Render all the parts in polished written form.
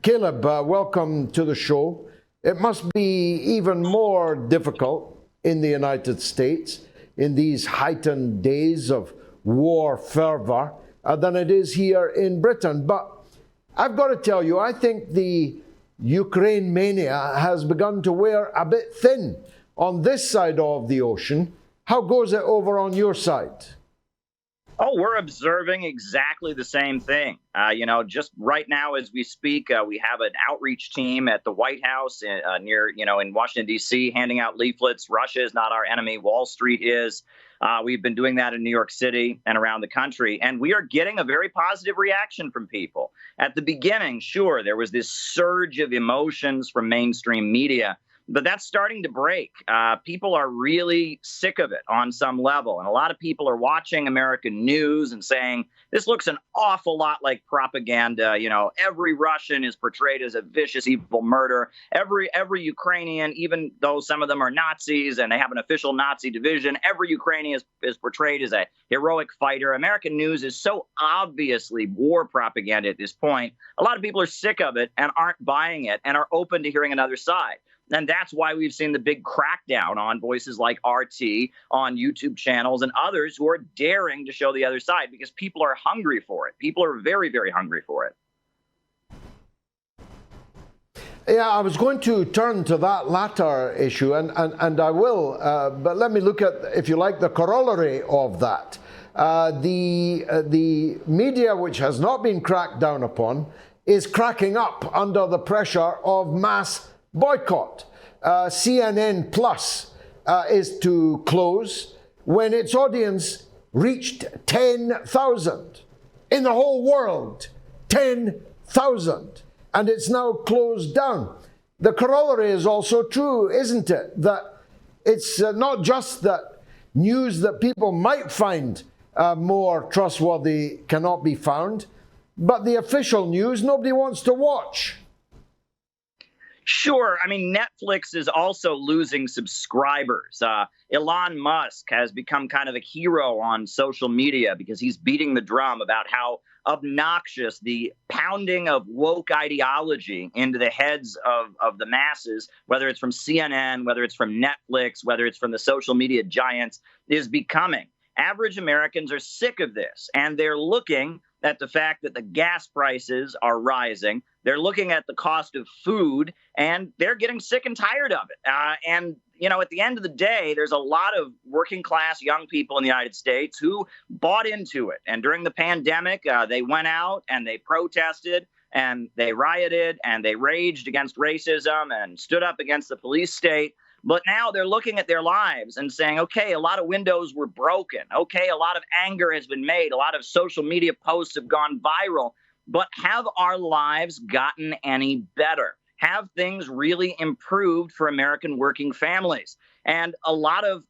Caleb, welcome to the show. It must be even more difficult in the United States in these heightened days of war fervor than it is here in Britain. But I've got to tell you, I think the Ukraine mania has begun to wear a bit thin on this side of the ocean. How goes it over on your side? Oh, we're observing exactly the same thing. Just right now as we speak, we have an outreach team at the White House in Washington, D.C., handing out leaflets. Russia is not our enemy. Wall Street is. We've been doing that in New York City and around the country, and we are getting a very positive reaction from people. At the beginning, sure, there was this surge of emotions from mainstream media, but that's starting to break. People are really sick of it on some level. And a lot of people are watching American news and saying, this looks an awful lot like propaganda. Every Russian is portrayed as a vicious, evil murderer. Every Ukrainian, even though some of them are Nazis and they have an official Nazi division, every Ukrainian is portrayed as a heroic fighter. American news is so obviously war propaganda at this point. A lot of people are sick of it and aren't buying it and are open to hearing another side. And that's why we've seen the big crackdown on voices like RT, on YouTube channels and others who are daring to show the other side, because people are hungry for it. People are very, very hungry for it. Yeah, I was going to turn to that latter issue, and I will, but let me look at, if you like, the corollary of that. The media, which has not been cracked down upon, is cracking up under the pressure of mass boycott. CNN Plus is to close when its audience reached 10,000 in the whole world. 10,000. And it's now closed down. The corollary is also true, isn't it? That it's not just that news that people might find more trustworthy cannot be found, but the official news nobody wants to watch. Sure. I mean, Netflix is also losing subscribers. Elon Musk has become kind of a hero on social media because he's beating the drum about how obnoxious the pounding of woke ideology into the heads of the masses, whether it's from CNN, whether it's from Netflix, whether it's from the social media giants, is becoming. Average Americans are sick of this, and they're looking at the fact that the gas prices are rising. They're looking at the cost of food, and they're getting sick and tired of it. At the end of the day, there's a lot of working class young people in the United States who bought into it. And during the pandemic, they went out and they protested and they rioted and they raged against racism and stood up against the police state. But now they're looking at their lives and saying, okay, a lot of windows were broken. Okay, a lot of anger has been made. A lot of social media posts have gone viral. But have our lives gotten any better? Have things really improved for American working families? And a lot of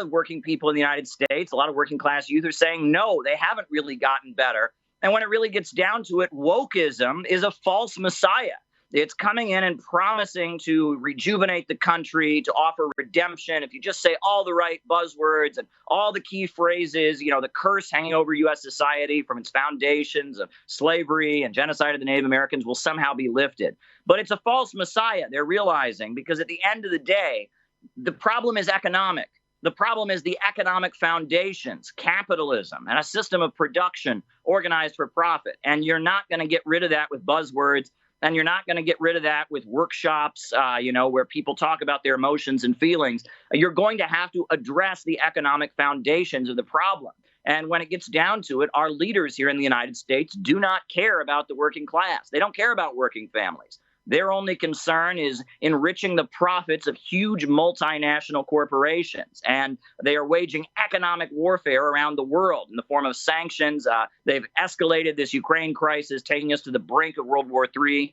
working people in the United States, a lot of working class youth are saying, no, they haven't really gotten better. And when it really gets down to it, wokeism is a false messiah. It's coming in and promising to rejuvenate the country, to offer redemption. If you just say all the right buzzwords and all the key phrases, the curse hanging over U.S. society from its foundations of slavery and genocide of the Native Americans will somehow be lifted. But it's a false messiah, they're realizing, because at the end of the day, the problem is economic. The problem is the economic foundations, capitalism, and a system of production organized for profit. And you're not going to get rid of that with buzzwords. And you're not going to get rid of that with workshops, where people talk about their emotions and feelings. You're going to have to address the economic foundations of the problem. And when it gets down to it, our leaders here in the United States do not care about the working class. They don't care about working families. Their only concern is enriching the profits of huge multinational corporations. And they are waging economic warfare around the world in the form of sanctions. They've escalated this Ukraine crisis, taking us to the brink of World War III.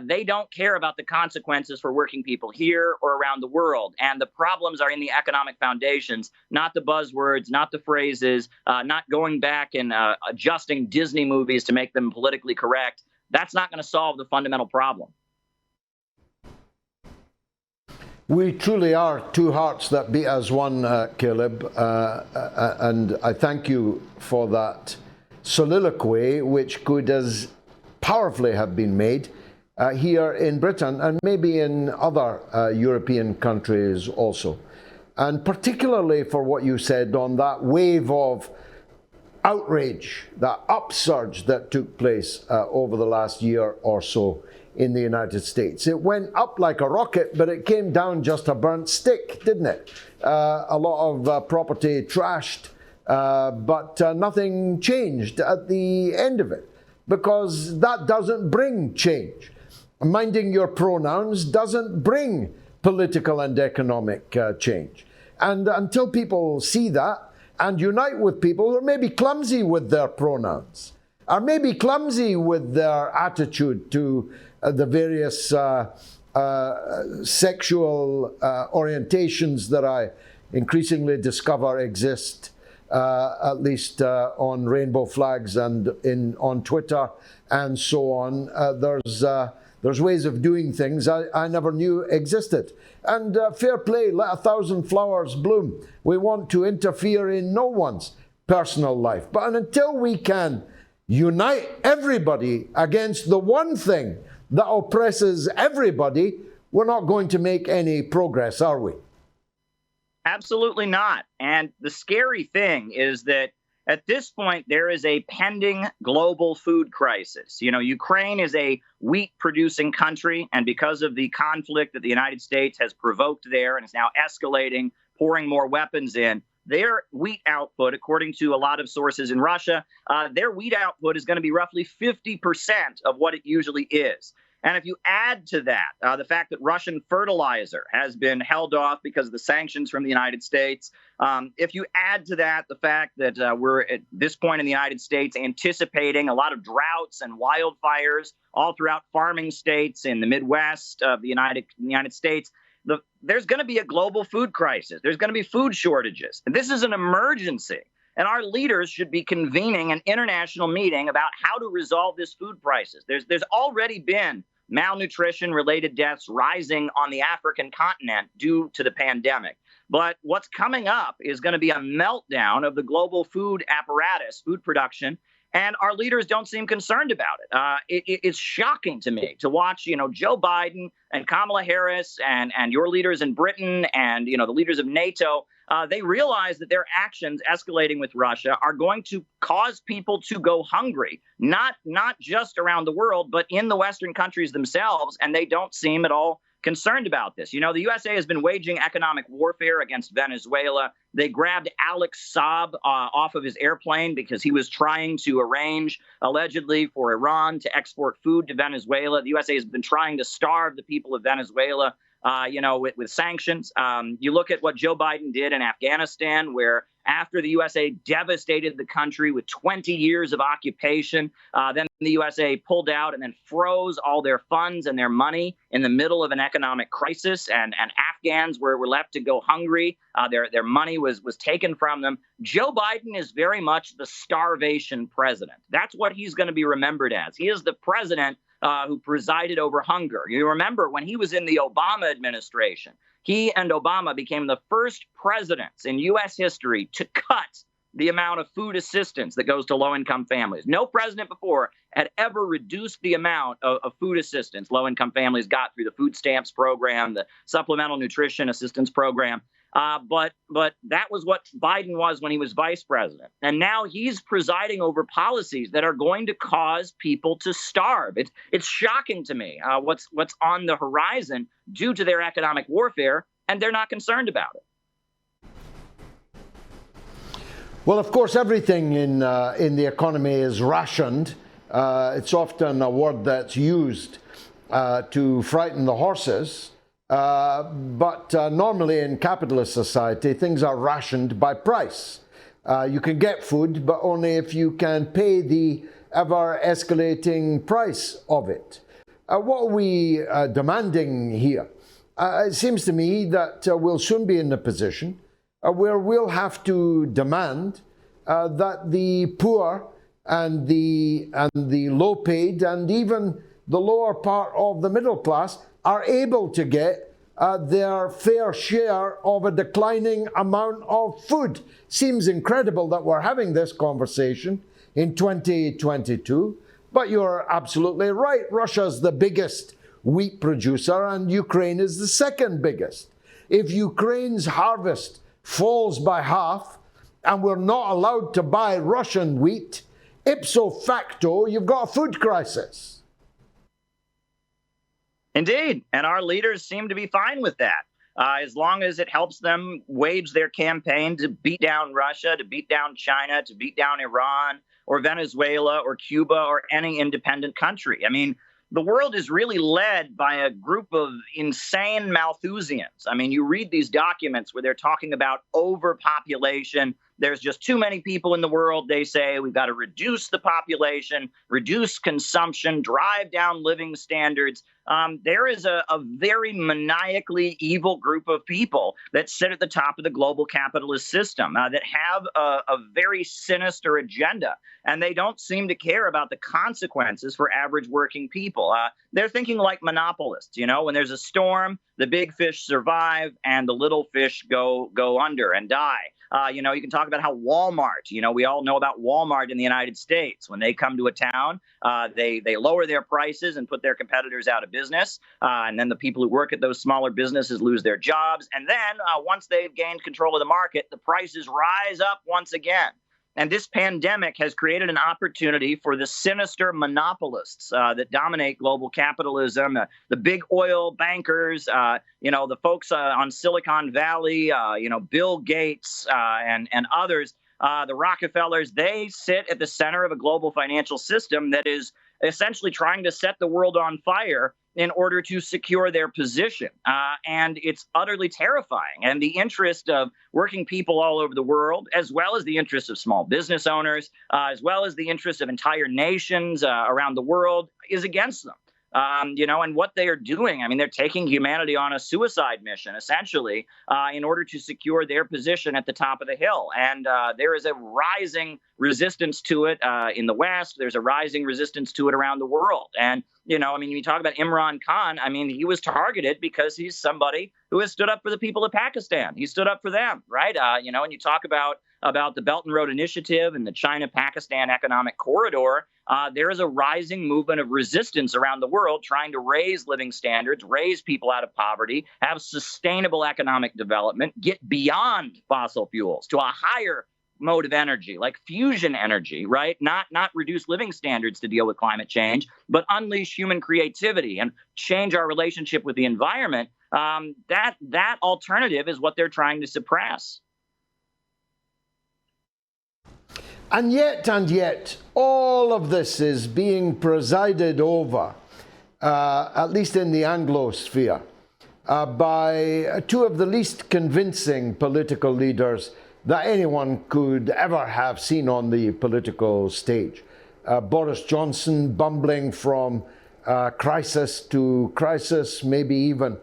They don't care about the consequences for working people here or around the world. And the problems are in the economic foundations, not the buzzwords, not the phrases, not going back and adjusting Disney movies to make them politically correct. That's not going to solve the fundamental problem. We truly are two hearts that beat as one, Caleb, and I thank you for that soliloquy, which could as powerfully have been made here in Britain and maybe in other European countries also. And particularly for what you said on that wave of outrage, that upsurge that took place over the last year or so in the United States. It went up like a rocket, but it came down just a burnt stick, didn't it? A lot of property trashed, but nothing changed at the end of it, because that doesn't bring change. Minding your pronouns doesn't bring political and economic change. And until people see that and unite with people who are maybe clumsy with their pronouns, or maybe clumsy with their attitude to the various sexual orientations that I increasingly discover exist, at least on rainbow flags and on Twitter and so on. There's ways of doing things I never knew existed. And fair play, let 1,000 flowers bloom. We want to interfere in no one's personal life. But until we can unite everybody against the one thing that oppresses everybody, we're not going to make any progress, are we? Absolutely not. And the scary thing is that at this point, there is a pending global food crisis. You know, Ukraine is a wheat-producing country, and because of the conflict that the United States has provoked there and is now escalating, pouring more weapons in, their wheat output, according to a lot of sources in Russia, their wheat output is going to be roughly 50% of what it usually is. And if you add to that the fact that Russian fertilizer has been held off because of the sanctions from the United States, if you add to that the fact that we're at this point in the United States anticipating a lot of droughts and wildfires all throughout farming states in the Midwest of the United States, there's going to be a global food crisis. There's going to be food shortages. And this is an emergency. And our leaders should be convening an international meeting about how to resolve this food crisis. There's already been malnutrition-related deaths rising on the African continent due to the pandemic. But what's coming up is going to be a meltdown of the global food apparatus, food production, and our leaders don't seem concerned about it. It's shocking to me to watch, Joe Biden and Kamala Harris and your leaders in Britain and, the leaders of NATO. They realize that their actions escalating with Russia are going to cause people to go hungry, not just around the world, but in the Western countries themselves. And they don't seem at all concerned about this. The USA has been waging economic warfare against Venezuela. They grabbed Alex Saab off of his airplane because he was trying to arrange, allegedly, for Iran to export food to Venezuela. The USA has been trying to starve the people of Venezuela, with sanctions. You look at what Joe Biden did in Afghanistan, where after the USA devastated the country with 20 years of occupation, then the USA pulled out and then froze all their funds and their money in the middle of an economic crisis. And Afghans were left to go hungry. Their money was taken from them. Joe Biden is very much the starvation president. That's what he's going to be remembered as. He is the president who presided over hunger. You remember when he was in the Obama administration, he and Obama became the first presidents in U.S. history to cut the amount of food assistance that goes to low-income families. No president before had ever reduced the amount of food assistance low-income families got through the food stamps program, the supplemental nutrition assistance program. But that was what Biden was when he was vice president. And now he's presiding over policies that are going to cause people to starve. It's shocking to me what's on the horizon due to their economic warfare, and they're not concerned about it. Well, of course, everything in the economy is rationed. It's often a word that's used to frighten the horses. But normally in capitalist society, things are rationed by price. You can get food, but only if you can pay the ever-escalating price of it. What are we demanding here? It seems to me that we'll soon be in a position where we'll have to demand that the poor and the low-paid and even the lower part of the middle class are able to get their fair share of a declining amount of food. Seems incredible that we're having this conversation in 2022, But you're absolutely right. Russia's the biggest wheat producer and Ukraine is the second biggest. If Ukraine's harvest falls by half and we're not allowed to buy Russian wheat, ipso facto, you've got a food crisis. Indeed. And our leaders seem to be fine with that. As long as it helps them wage their campaign to beat down Russia, to beat down China, to beat down Iran or Venezuela or Cuba or any independent country. I mean, the world is really led by a group of insane Malthusians. I mean, you read these documents where they're talking about overpopulation. There's just too many people in the world. They say we've got to reduce the population, reduce consumption, drive down living standards. There is a very maniacally evil group of people that sit at the top of the global capitalist system that have a very sinister agenda. And they don't seem to care about the consequences for average working people. They're thinking like monopolists. You know, when there's a storm, the big fish survive and the little fish go under and die. You know, you can talk about how Walmart, you know, we all know about Walmart in the United States. When they come to a town, they lower their prices and put their competitors out of business. And then the people who work at those smaller businesses lose their jobs. And then once they've gained control of the market, the prices rise up once again. And this pandemic has created an opportunity for the sinister monopolists that dominate global capitalism, the big oil bankers, you know, the folks on Silicon Valley, you know, Bill Gates and others, the Rockefellers. They sit at the center of a global financial system that is essentially trying to set the world on fire in order to secure their position. And it's utterly terrifying. And the interest of working people all over the world, as well as the interest of small business owners, as well as the interest of entire nations around the world, is against them. You know, and what they are doing, I mean, they're taking humanity on a suicide mission, essentially, in order to secure their position at the top of the hill. And there is a rising resistance to it in the West. There's a rising resistance to it around the world. And, you know, I mean, you talk about Imran Khan. I mean, he was targeted because he's somebody who has stood up for the people of Pakistan. He stood up for them, right? You know, and you talk about the Belt and Road Initiative and the China-Pakistan Economic Corridor. There is a rising movement of resistance around the world trying to raise living standards, raise people out of poverty, have sustainable economic development, get beyond fossil fuels to a higher mode of energy, like fusion energy, right? Not reduce living standards to deal with climate change, but unleash human creativity and change our relationship with the environment. That alternative is what they're trying to suppress. And yet, all of this is being presided over, at least in the Anglo-sphere, by two of the least convincing political leaders that anyone could ever have seen on the political stage. Boris Johnson bumbling from crisis to crisis, maybe even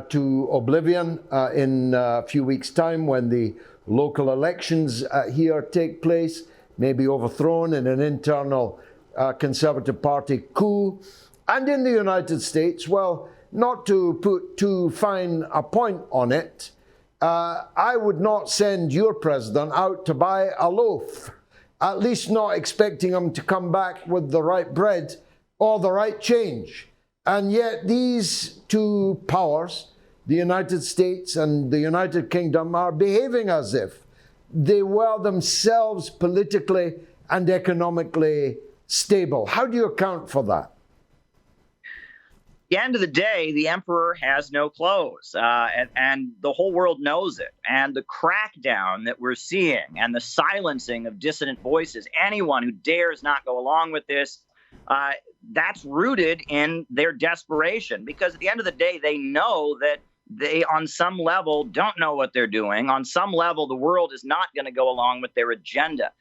to oblivion in a few weeks' time when the local elections here take place, maybe overthrown in an internal Conservative Party coup. And in the United States, well, not to put too fine a point on it, I would not send your president out to buy a loaf, at least not expecting him to come back with the right bread or the right change. And yet these two powers, the United States and the United Kingdom, are behaving as if they were themselves politically and economically stable. How do you account for that? At the end of the day, the emperor has no clothes, and the whole world knows it. And the crackdown that we're seeing and the silencing of dissident voices, anyone who dares not go along with this, that's rooted in their desperation. Because at the end of the day, they know that they, on some level, don't know what they're doing. On some level, the world is not going to go along with their agenda.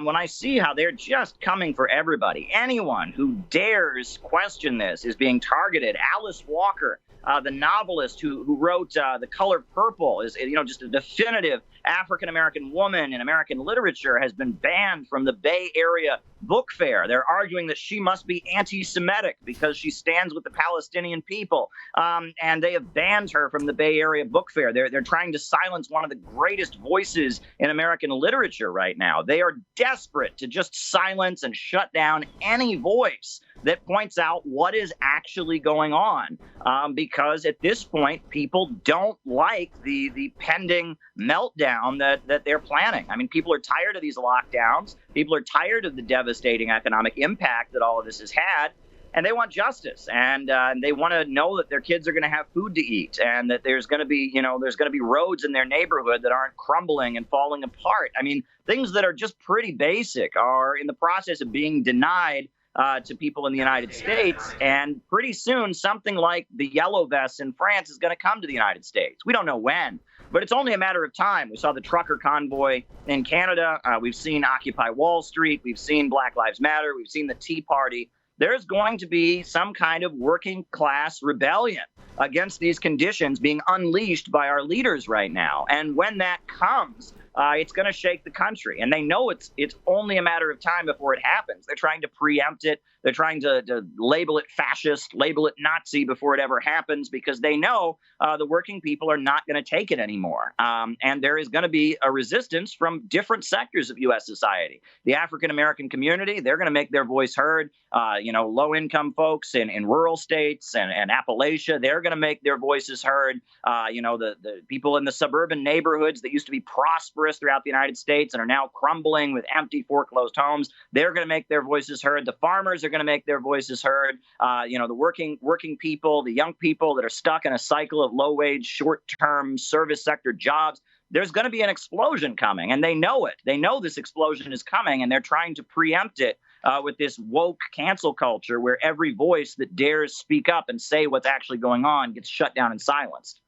When I see how they're just coming for everybody, anyone who dares question this is being targeted. Alice Walker, the novelist who wrote The Color Purple, is, you know, just a definitive African-American woman in American literature, has been banned from the Bay Area book fair. They're arguing that she must be anti-Semitic because she stands with the Palestinian people. And they have banned her from from the Bay Area Book Fair. They're trying to silence one of the greatest voices in American literature right now. They are desperate to just silence and shut down any voice that points out what is actually going on, because at this point, people don't like the pending meltdown that they're planning. I mean, people are tired of these lockdowns. People are tired of the devastating economic impact that all of this has had. And they want justice, and they want to know that their kids are going to have food to eat, and that there's going to be, there's going to be roads in their neighborhood that aren't crumbling and falling apart. I mean, things that are just pretty basic are in the process of being denied to people in the United States. And pretty soon, something like the yellow vests in France is going to come to the United States. We don't know when, but it's only a matter of time. We saw the trucker convoy in Canada. We've seen Occupy Wall Street. We've seen Black Lives Matter. We've seen the Tea Party. There's going to be some kind of working class rebellion against these conditions being unleashed by our leaders right now. And when that comes, it's going to shake the country. And they know it's only a matter of time before it happens. They're trying to preempt it. They're trying to label it fascist, label it Nazi before it ever happens, because they know the working people are not going to take it anymore. And there is going to be a resistance from different sectors of U.S. society. The African-American community, they're going to make their voice heard. Low-income folks in rural states and Appalachia, they're going to make their voices heard. The people in the suburban neighborhoods that used to be prosperous throughout the United States and are now crumbling with empty, foreclosed homes, they're going to make their voices heard. The farmers are going to make their voices heard. The working people, the young people that are stuck in a cycle of low-wage, short-term service sector jobs. There's going to be an explosion coming, and they know it. They know this explosion is coming, and they're trying to preempt it with this woke cancel culture where every voice that dares speak up and say what's actually going on gets shut down and silenced.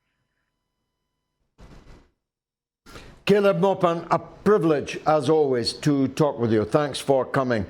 Caleb Maupin, a privilege, as always, to talk with you. Thanks for coming.